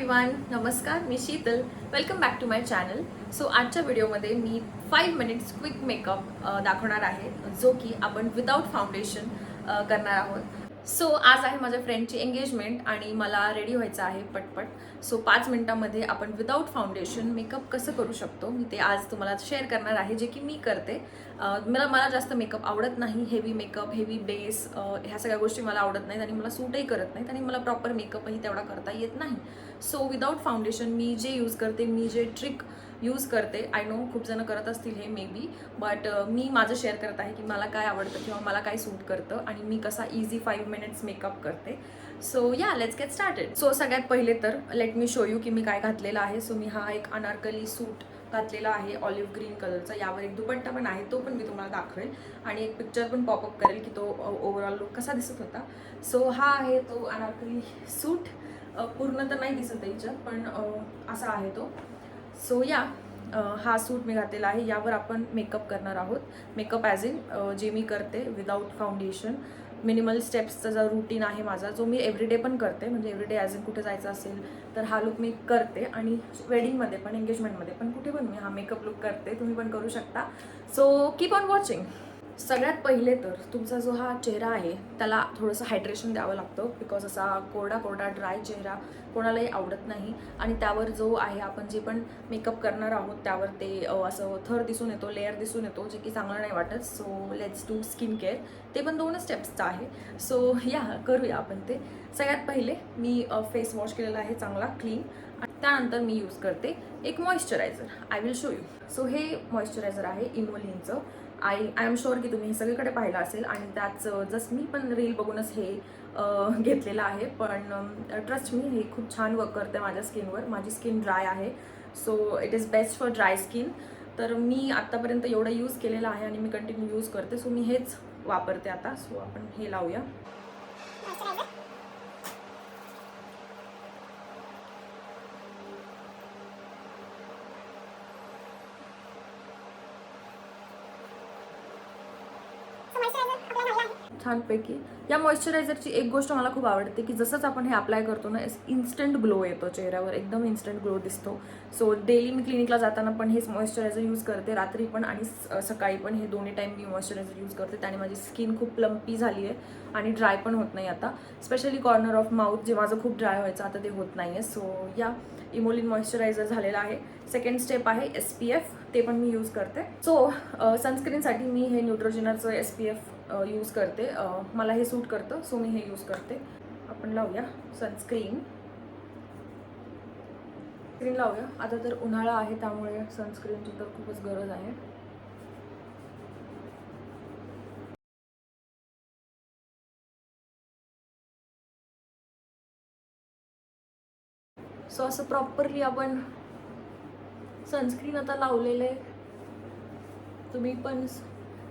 Everyone, नमस्कार. मी Sheetal. Welcome back to my channel. So आजच्या व्हिडिओमध्ये मी 5 मिनिट्स क्विक मेकअप दाखवणार आहे, जो की आपण विदाऊट फाउंडेशन करणार आहोत. सो आज आहे माझ्या फ्रेंडची एंगेजमेंट आणि मला रेडी व्हायचं आहे पटपट. सो 5 मिनिटांमध्ये आपण विदाऊट फाउंडेशन मेकअप कसं करू शकतो मी ते आज तुम्हाला शेअर करणार आहे, जे की मी करते. मला जास्त मेकअप आवडत नाही. हेवी मेकअप, हेवी बेस, ह्या सगळ्या गोष्टी मला आवडत नाहीत आणि मला सूटही करत नाहीत आणि मला प्रॉपर मेकअपही तेवढा करता येत नाही. सो विदाऊट फाउंडेशन मी जे यूज करते, मी जे ट्रिक यूज करते, आय नो खूप जण करत असतील हे मे बी, बट मी माझं शेअर करत आहे की मला काय आवडतं किंवा मला काय सूट करतं आणि मी कसा इझी 5 मिनिट्स मेकअप करते. सो या, लेट्स गेट स्टार्टेड. सो सगळ्यात पहिले तर लेट मी शो यू की मी काय घातलेलं आहे. सो मी हा एक अनारकली सूट घातलेला आहे ऑलिव्ह ग्रीन कलरचा. यावर एक दुपट्टा पण आहे, तो पण मी तुम्हाला दाखवेल आणि एक पिक्चर पण पॉपअप करेल की तो ओव्हरऑल लुक कसा दिसत होता. सो हा आहे तो अनारकली सूट. पूर्ण तर नाही दिसत याच्यात, पण असा आहे तो. सो या, हा सूट मी घातलेला आहे. यावर आपण मेकअप करणार आहोत. मेकअप ॲज इन जे मी करते विदाऊट फाउंडेशन, मिनिमल स्टेप्सचा जो रूटीन आहे माझा, जो मी एव्हरीडे पण करते. म्हणजे एव्हरीडे ॲज इन कुठे जायचं असेल तर हा लुक मी करते आणि वेडिंगमध्ये पण, एंगेजमेंटमध्ये पण, कुठे पण मी हा मेकअप लुक करते. तुम्ही पण करू शकता. So keep on watching. सगळ्यात पहिले तर तुमचा जो हा चेहरा आहे त्याला थोडंसं हायड्रेशन द्यावं लागतं, बिकॉज असा कोरडा कोरडा ड्राय चेहरा कोणालाही आवडत नाही. आणि त्यावर जो आहे आपण जे पण मेकअप करणार आहोत त्यावर ते असं थर दिसून येतो, लेअर दिसून येतो, जे की चांगलं नाही वाटत. So let's do skin care. ते पण 2 स्टेप्सचं आहे. सो या, करूया आपण ते. सगळ्यात पहिले मी फेस वॉश केलेला आहे चांगला क्लीन, आणि त्यानंतर मी यूज करते एक moisturiser. I will show you. So हे मॉइश्चरायझर आहे इमोलिनचं. आय एम शुअर की तुम्ही हे सगळीकडे पाहिलं असेल आणि त्याच जस्ट मी पण रील बघूनच हे घेतलेलं आहे. पण ट्रस्ट मी, हे खूप छान वर्क करते माझ्या स्किनवर. माझी स्किन ड्राय आहे, so it is best for dry skin. तर मी आत्तापर्यंत एवढं यूज केलेलं आहे आणि मी कंटिन्यू यूज करते. सो मी हेच वापरते आता. सो आपण हे लावूया. छानपैकी. या मॉइश्चरायझरची एक गोष्ट मला खूप आवडते की जसंच आपण हे अप्लाय करतो ना, इन्स्टंट ग्लो येतो चेहऱ्यावर, एकदम इन्स्टंट ग्लो दिसतो. सो डेली मी क्लिनिकला जाताना पण हेच मॉइश्चरायझर यूज करते, रात्री पण आणि सकाळी पण. हे दोन्ही टाईम मी मॉइश्चरायझर यूज करते. त्याने माझी स्किन खूप प्लम्पी झाली आहे आणि ड्राय पण होत नाही आता. स्पेशली कॉर्नर ऑफ माउथ जे माझं खूप ड्राय व्हायचं, आता ते होत नाही आहे. सो या, इमोलिन मॉइश्चरायझर झालेला आहे. सेकंड स्टेप आहे SPF. ते पण मी यूज करते. सो सनस्क्रीनसाठी मी हे न्यूट्रोजेनाचं SPF यूज करते. मला हे सूट करतं, सो मी हे यूज करते. आपण लावूया सनस्क्रीन. स्क्रीन लावूया. आता तर उन्हाळा आहे त्यामुळे सनस्क्रीनची तर खूपच गरज आहे. सो असं प्रॉपरली आपण सनस्क्रीन आता लावलेलं आहे. तुम्ही पण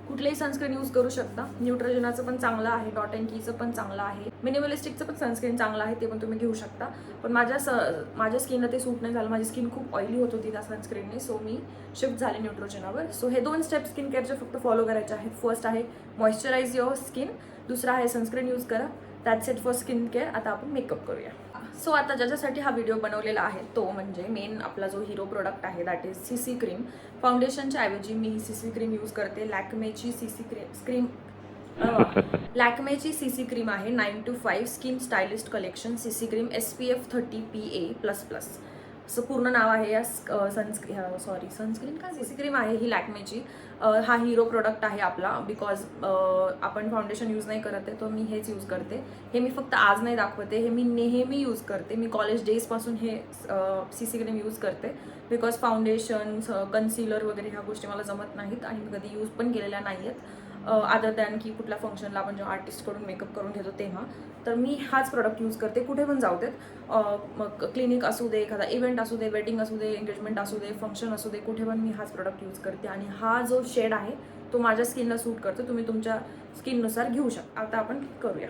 कुठलेही सनस्क्रीन यूज करू शकता. न्यूट्रोजेनाचं पण चांगलं आहे, डॉट अँड कीचं पण चांगलं आहे, मिनिमलिस्टिकचं पण सनस्क्रीन चांगलं आहे, ते पण तुम्ही घेऊ शकता. पण माझ्या स्किनला ते सूट नाही झालं. माझी स्किन खूप ऑइली होत होती त्या सनस्क्रीनने, सो मी शिफ्ट झाले न्यूट्रोजेनावर. सो हे 2 स्टेप स्किन केअरचे फक्त फॉलो करायचे आहेत. फर्स्ट आहे मॉइश्चराइज युअर स्किन, दुसरा आहे सनस्क्रीन यूज करा. That's it for skin care. आता आपण मेकअप करूया. सो आता ज्याच्यासाठी हा व्हिडिओ बनवलेला आहे तो म्हणजे मेन आपला जो हिरो प्रोडक्ट आहे, दॅट इज CC क्रीम. फाउंडेशनच्या ऐवजी मी ही CC क्रीम यूज करते. लॅक्मेची CC क्रीम आहे 9 to 5 skin stylist collection CC cream SPF 30 PA++. असं पूर्ण नाव आहे या सनस्क्रीन का CC क्रीम आहे ही लॅक्मेची. हा हिरो प्रोडक्ट आहे आपला, बिकॉज आपण फाउंडेशन यूज नाही करत आहे, तो मी हेच यूज करते. हे मी फक्त आज नाही दाखवते, हे मी नेहमी यूज करते. मी कॉलेज डेजपासून हे CC क्रीम यूज करते, बिकॉज फाउंडेशन, कन्सिलर वगैरे ह्या गोष्टी मला जमत नाहीत आणि मी कधी यूज पण केलेल्या नाही आहेत, अदर दॅन की कुठल्या फंक्शनला आपण जेव्हा आर्टिस्टकडून मेकअप करून घेतो तेव्हा. तर मी हाच प्रोडक्ट यूज करते कुठे पण जाऊ देत. मग क्लिनिक असू दे, एखादा इव्हेंट असू दे, वेडिंग असू दे, एंगेजमेंट असू दे, फंक्शन असू दे, कुठे पण मी हाच प्रोडक्ट यूज करते. आणि हा जो शेड आहे तो माझ्या स्किनला सूट करतो. तुम्ही तुमच्या स्किननुसार घेऊ शकता. आता आपण करूया.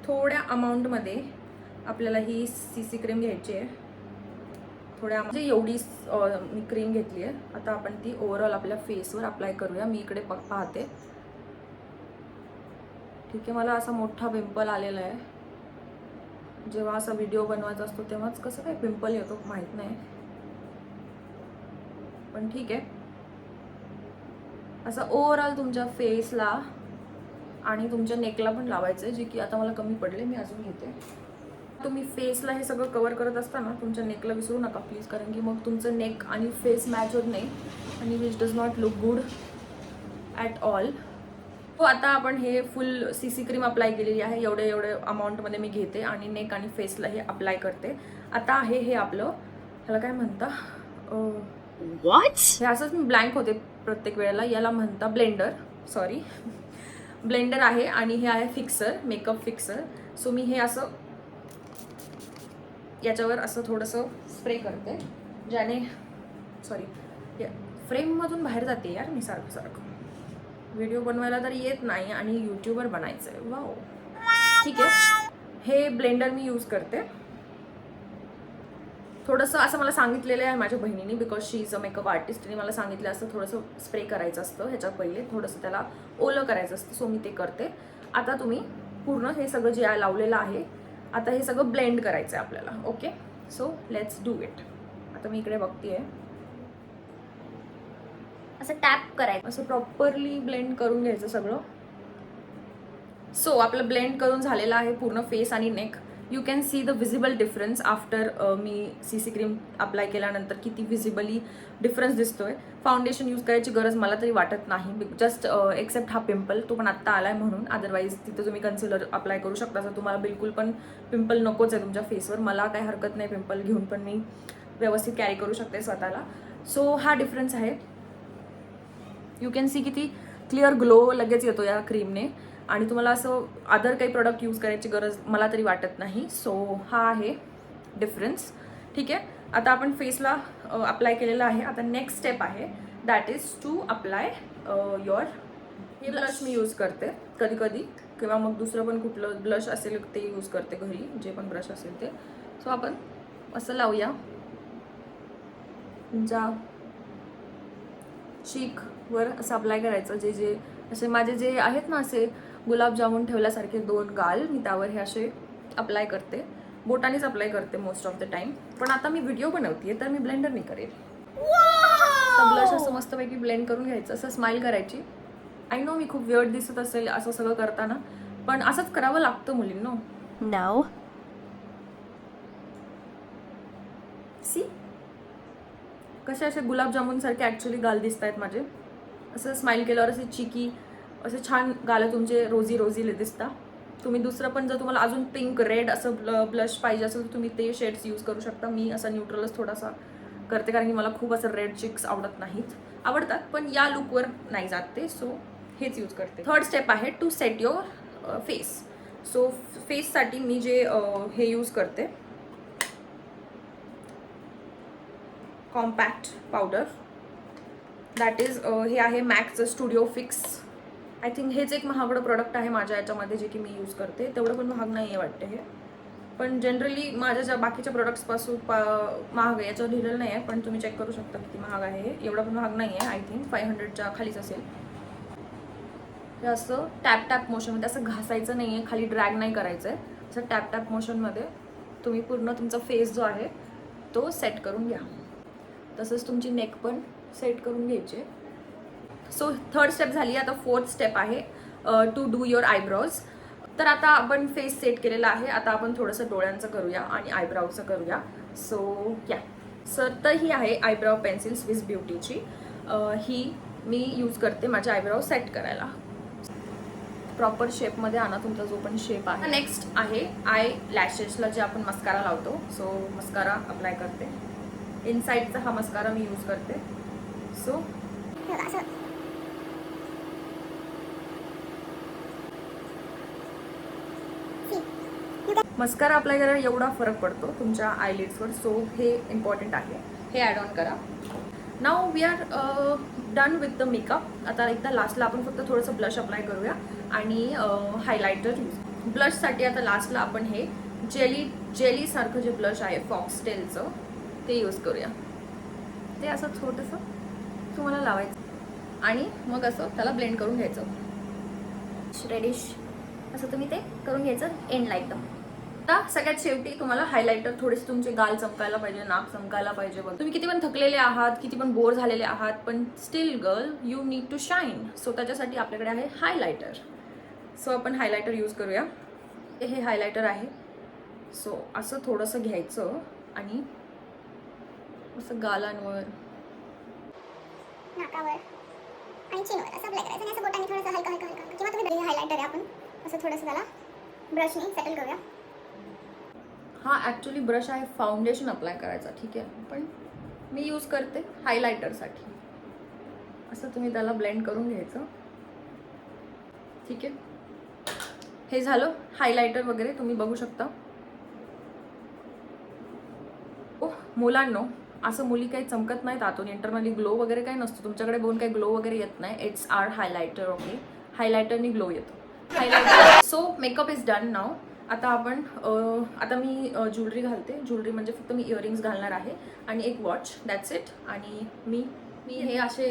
थोड्या अमाऊंटमध्ये आपल्याला ही CC क्रीम घ्यायची आहे. थोड्या म्हणजे एवढी मी क्रीम घेतली आहे. आता आपण ती ओव्हरऑल आपल्या फेसवर अप्लाय करूया. मी इकडे पाहते. ठीक आहे, मला असा मोठा पिंपल आलेला आहे. जेव्हा असा व्हिडिओ बनवायचा असतो तेव्हाच कसं काय पिंपल येतो माहित नाही, पण ठीक आहे. असं ओव्हरऑल तुमच्या फेसला आणि तुमच्या नेकला पण लावायचं आहे, जे की आता मला कमी पडले, मी अजून घेते. तुम्ही फेसला हे सगळं कव्हर करत असताना तुमच्या नेकला विसरू नका प्लीज, कारण की मग तुमचं नेक आणि फेस मॅच होत नाही आणि which does not look good at all. हो, आता आपण हे फुल CC क्रीम अप्लाय केलेली आहे. एवढे अमाऊंटमध्ये मी घेते आणि नेक आणि फेसला हे अप्लाय करते. आता आहे हे आपलं, ह्याला काय म्हणता, हे असंच मी ब्लँक होते प्रत्येक वेळेला, याला म्हणता ब्लेंडर, सॉरी ब्लेंडर आहे. आणि हे आहे फिक्सर, मेकअप फिक्सर. सो मी हे असं याच्यावर असं थोडंसं स्प्रे करते, ज्याने सॉरी फ्रेममधून बाहेर जाते यार मी सारखं. व्हिडिओ बनवायला तर येत नाही आणि यूट्यूबर बनायचं आहे, वाव. ठीक आहे, हे ब्लेंडर मी यूज करते. थोडंसं असं मला सांगितलेलं आहे माझ्या बहिणीने, because she is a makeup artist. आणि मला सांगितलं असतं थोडंसं स्प्रे करायचं असतं ह्याच्या पहिले, थोडंसं त्याला ओलं करायचं असतं. सो मी ते करते. आता तुम्ही पूर्ण हे सगळं जे लावलेलं आहे, आता हे सगळं ब्लेंड करायचं आहे आपल्याला. Okay, so let's do it. आता मी इकडे बघतीये, असं टॅप करायचं, असं प्रॉपरली ब्लेंड करून घ्यायचं सगळं. सो आपलं ब्लेंड करून झालेलं आहे पूर्ण फेस आणि neck. You can see the visible difference after me CC cream apply केल्यानंतर किती विजिबली डिफरन्स दिसतोय. फाउंडेशन यूज करायची गरज मला तरी वाटत नाही, जस्ट एक्सेप्ट हा पिंपल, तो पण आत्ता आलाय म्हणून. अदरवाईज तिथे तुम्ही कन्सिलर अप्लाय करू शकता जर तुम्हाला बिलकुल पण पिंपल नकोच आहे तुमच्या फेसवर. मला काही हरकत नाही, पिंपल घेऊन पण मी व्यवस्थित कॅरी करू शकते स्वतःला. सो हा डिफरन्स आहे. यू कॅन सी किती क्लिअर ग्लो लगेच येतो या क्रीमने. आणि तुम्हाला असं अदर काही प्रोडक्ट यूज करायची गरज मला तरी वाटत नाही. सो हा आहे डिफरन्स. ठीक आहे, आता आपण फेसला अप्लाय केलेलं आहे. आता नेक्स्ट स्टेप आहे, that is to apply your, हे ब्लश मी यूज करते कधी कधी, किंवा मग दुसरं पण कुठलं ब्लश असेल ते यूज करते घरी, जे पण ब्रश असेल ते. सो आपण असं लावूया तुमच्या चीकवर, असं अप्लाय करायचं. जे असे माझे जे आहेत ना असे गुलाबजामुन ठेवल्यासारखे 2 गाल, मी त्यावर हे असे अप्लाय करते. बोटानेच अप्लाय करते मोस्ट ऑफ द टाइम. पण आता मी व्हिडिओ बनवते तर मी ब्लेंडरने करेल. तर ब्लश असं मस्तपैकी ब्लेंड करून घ्यायचं, असं स्माइल करायची. आय नो मी खूप वियर्ड दिसत असेल असं सगळं करताना, पण असंच करावं लागतं मुलींनो. No. सी कसे असे गुलाबजामुन सारखे ॲक्च्युली गाल दिसत आहेत माझे. असं स्माइल केल्यावर असे चिकी असे छान गाल तुमचे रोजी दिसता. तुम्ही दुसरं पण जर तुम्हाला अजून पिंक रेड असं ब्लश पाहिजे असेल तर तुम्ही ते शेड्स यूज करू शकता. मी असा न्यूट्रलच थोडासा करते, कारण की मला खूप असं रेड चिक्स आवडत नाहीत. आवडतात पण या लुकवर नाही जात ते. सो हेच यूज करते. थर्ड स्टेप आहे to set your face. So फेससाठी मी जे हे यूज करते, कॉम्पॅक्ट पावडर, दॅट इज हे आहे मॅकचं स्टुडिओ फिक्स. आय थिंक हेच एक महागडं प्रोडक्ट आहे माझ्या याच्यामध्ये, जे की मी यूज करते. तेवढं पण महाग नाही आहे वाटतं हे, पण जनरली माझ्या ज्या बाकीच्या प्रोडक्ट्सपासून महाग आहे. याच्यावर लिहिलेलं नाही आहे, पण तुम्ही चेक करू शकता किती महाग आहे हे. एवढं पण महाग नाही आहे, आय थिंक 500च्या खालीच असेल. हे असं टॅप मोशनमध्ये असं घासायचं नाही आहे, खाली ड्रॅग नाही करायचं आहे. असं टॅप मोशनमध्ये तुम्ही पूर्ण तुमचा फेस जो आहे तो सेट करून घ्या. तसंच तुमची नेक पण सेट करून घ्यायची. सो थर्ड स्टेप झाली. आता फोर्थ स्टेप आहे टू डू युअर आयब्रोज. तर आता आपण फेस सेट केलेला आहे, आता आपण थोडंसं डोळ्यांचं करूया आणि आयब्रावचं करूया. सो सर तर ही आहे आयब्राव पेन्सिल स्विस ब्युटीची. ही मी यूज करते माझे आयब्राव सेट करायला. प्रॉपर शेपमध्ये आणा तुमचा जो पण शेप आहे. नेक्स्ट आहे आय लॅशेसला जे आपण मस्कारा लावतो. सो मस्कारा अप्लाय करते. इनसाइडचा हा मस्कारा मी यूज करते. सो मस्कारा अप्लाय करायला एवढा फरक पडतो तुमच्या आयलिड्सवर. सो हे इम्पॉर्टंट आहे, हे ॲड ऑन करा. Now we are done with the makeup. आता एकदा लास्टला आपण फक्त थोडंसं ब्लश अप्लाय करूया आणि हायलायटर यूज. ब्लशसाठी आता लास्टला आपण हे जेलीसारखं जे ब्लश आहे फॉक्सटेलचं ते यूज करूया. ते असं छोटंसं तुम्हाला लावायचं आणि मग असं त्याला ब्लेंड करून घ्यायचं. रेडिश असं तुम्ही ते करून घ्यायचं एंडला एकदम. आता सगळ्यात शेवटी तुम्हाला हायलायटर, थोडेसे तुमचे गाल चमकायला पाहिजे, नाक चमकायला पाहिजे बघ. तुम्ही किती पण थकलेले आहात, किती पण बोर झालेले आहात, पण still girl you need to shine. So त्याच्यासाठी आपल्याकडे आहे हायलायटर. सो आपण हायलायटर यूज करूया. हे हायलायटर आहे. सो असं थोडंसं घ्यायचं आणि असं गालांवर, नाकावर आणि चीनवर असं अप्लाय करायचं आणि असं बोटाने थोडंसं हलका हलका हलका, किंवा तुम्ही हायलायटर आहे आपण असं थोडंसं त्याला ब्रशने सेटल करूया. हा ॲक्च्युली ब्रश आहे फाउंडेशन अप्लाय करायचा, ठीक आहे, पण मी यूज करते हायलायटरसाठी. असं तुम्ही त्याला ब्लेंड करून घ्यायचं, ठीक आहे. हे झालं हायलायटर वगैरे, तुम्ही बघू शकता. ओ मुलांनो, असं मुली काही चमकत नाहीत आतून, इंटरनली ग्लो वगैरे काही नसतो. तुमच्याकडे बघून काही ग्लो वगैरे येत नाही. It's our highlighter, okay. हायलायटरनी ग्लो येतो. Highlighter. So makeup is done now. आता आपण आता मी ज्वेलरी घालते. ज्वेलरी म्हणजे फक्त मी इयरिंग्स घालणार आहे आणि एक वॉच, दॅट्स इट. आणि मी हे असे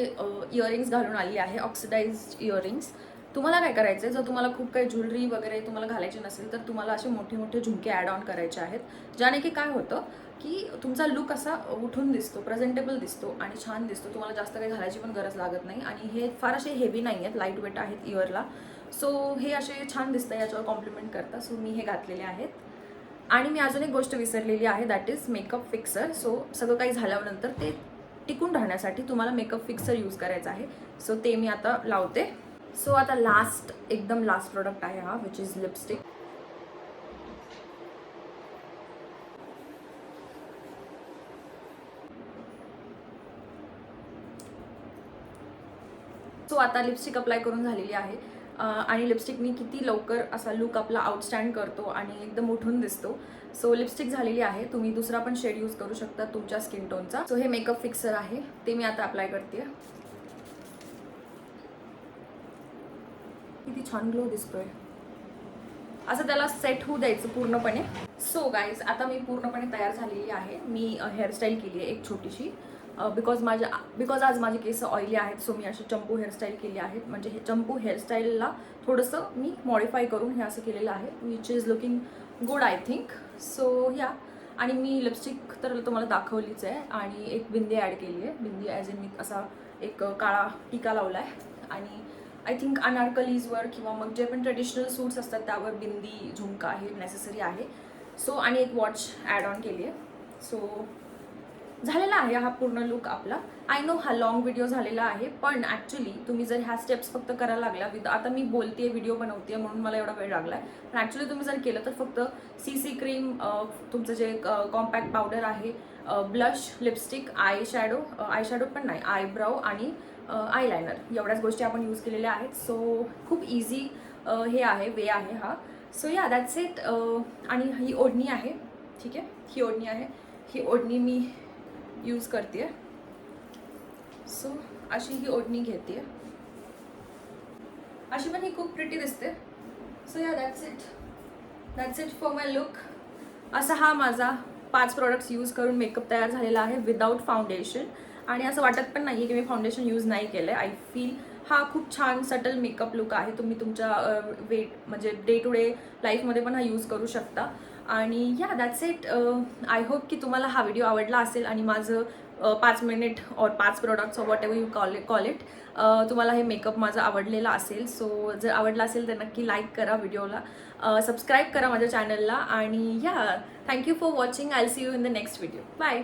इयरिंग्स घालून आली आहे, ऑक्सिडाइज्ड इयरिंग्स. तुम्हाला काय करायचं आहे, जर तुम्हाला खूप काही ज्वेलरी वगैरे तुम्हाला घालायची नसेल तर तुम्हाला असे मोठे मोठे झुमके ॲड ऑन करायचे आहेत, ज्याने की काय होतं की तुमचा लुक असा उठून दिसतो, प्रेझेंटेबल दिसतो आणि छान दिसतो. तुम्हाला जास्त काही घालायची पण गरज लागत नाही. आणि हे फार असे हेवी नाही आहेत, लाईट वेट आहेत इयरला. सो हे असे छान दिसतं, याच्यावर कॉम्प्लिमेंट करता. सो मी हे घातलेले आहेत. आणि मी अजून एक गोष्ट विसरलेली आहे, that is makeup fixer. So सगळं काही झाल्यानंतर ते टिकून राहण्यासाठी तुम्हाला मेकअप फिक्सर यूज करायचा आहे. सो ते मी आता लावते. सो आता लास्ट, एकदम लास्ट प्रोडक्ट आहे हा, विच इज लिपस्टिक. सो आता लिपस्टिक अप्लाय करून झालेली आहे. आणि लिपस्टिकनी किती लवकर असा लुक आपला आउटस्टँड करतो आणि एकदम उठून दिसतो. सो लिपस्टिक झालेली आहे. तुम्ही दुसरा पण शेड यूज करू शकता तुमच्या स्किन टोनचा. सो हे मेकअप फिक्सर आहे, ते मी आता अप्लाय करते. किती छान ग्लो दिसतोय. असं त्याला सेट होऊ द्यायचं पूर्णपणे. सो गाईज, आता मी पूर्णपणे तयार झालेली आहे. मी हेअरस्टाईल केली आहे एक छोटीशी, बिकॉज आज माझे केस ऑइली आहेत. सो मी अशी चंपू हेअरस्टाईल केली आहे. म्हणजे हे चंपू हेअरस्टाईलला थोडंसं मी मॉडिफाय करून हे असं केलेलं आहे, which is looking good I think. So या, आणि मी लिपस्टिक तर तुम्हाला दाखवलीच आहे. आणि एक बिंदी ॲड केली आहे. बिंदी ॲज इन मी असा एक काळा टिका लावला आहे. आणि आय थिंक अनारकलीजवर किंवा मग जे पण ट्रेडिशनल सूट्स असतात त्यावर बिंदी, झुमका हे नेसेसरी आहे. सो आणि एक वॉच ॲड ऑन केली आहे. सो झालेला आहे हा पूर्ण लुक आपला. आय नो हा लॉंग व्हिडिओ झालेला आहे, पण ॲक्च्युली तुम्ही जर ह्या स्टेप्स फक्त करायला लागला, आता मी बोलते व्हिडिओ बनवते म्हणून मला एवढा वेळ लागला आहे, पण ॲक्च्युली तुम्ही जर केलं तर फक्त CC क्रीम, तुमचं जे कॉम्पॅक्ट पावडर आहे, ब्लश, लिपस्टिक, आय शॅडो पण नाही, आयब्राऊ आणि आयलायनर, एवढ्याच गोष्टी आपण यूज केलेल्या आहेत. सो खूप इझी हे आहे, वे आहे हा. सो या, दॅट्स इट. आणि ही ओढणी आहे, ठीक आहे, ही ओढणी आहे. ही ओढणी मी यूज करते. सो अशी ही ओढणी घेते, अशी पण ही खूप प्रिटी दिसते. सो या, that's it for my look. असा हा माझा 5 प्रोडक्ट्स यूज करून मेकअप तयार झालेला आहे विदाऊट फाउंडेशन. आणि असं वाटत पण नाही की मी फाउंडेशन यूज नाही केलं आहे. आय फील हा खूप छान सटल मेकअप लुक आहे. तुम्ही तुमच्या म्हणजे डे टू डे लाईफमध्ये पण हा यूज करू शकता. आणि या, दॅट्स इट. आय होप की तुम्हाला हा व्हिडिओ आवडला असेल आणि माझं 5 मिनिट और 5 products what ever you call it, तुम्हाला हे मेकअप माझं आवडलेला असेल. सो जर आवडला असेल तर नक्की लाईक करा व्हिडिओला, सबस्क्राईब करा माझ्या चॅनलला. आणि या, thank you for watching. I will see you in the next video. Bye.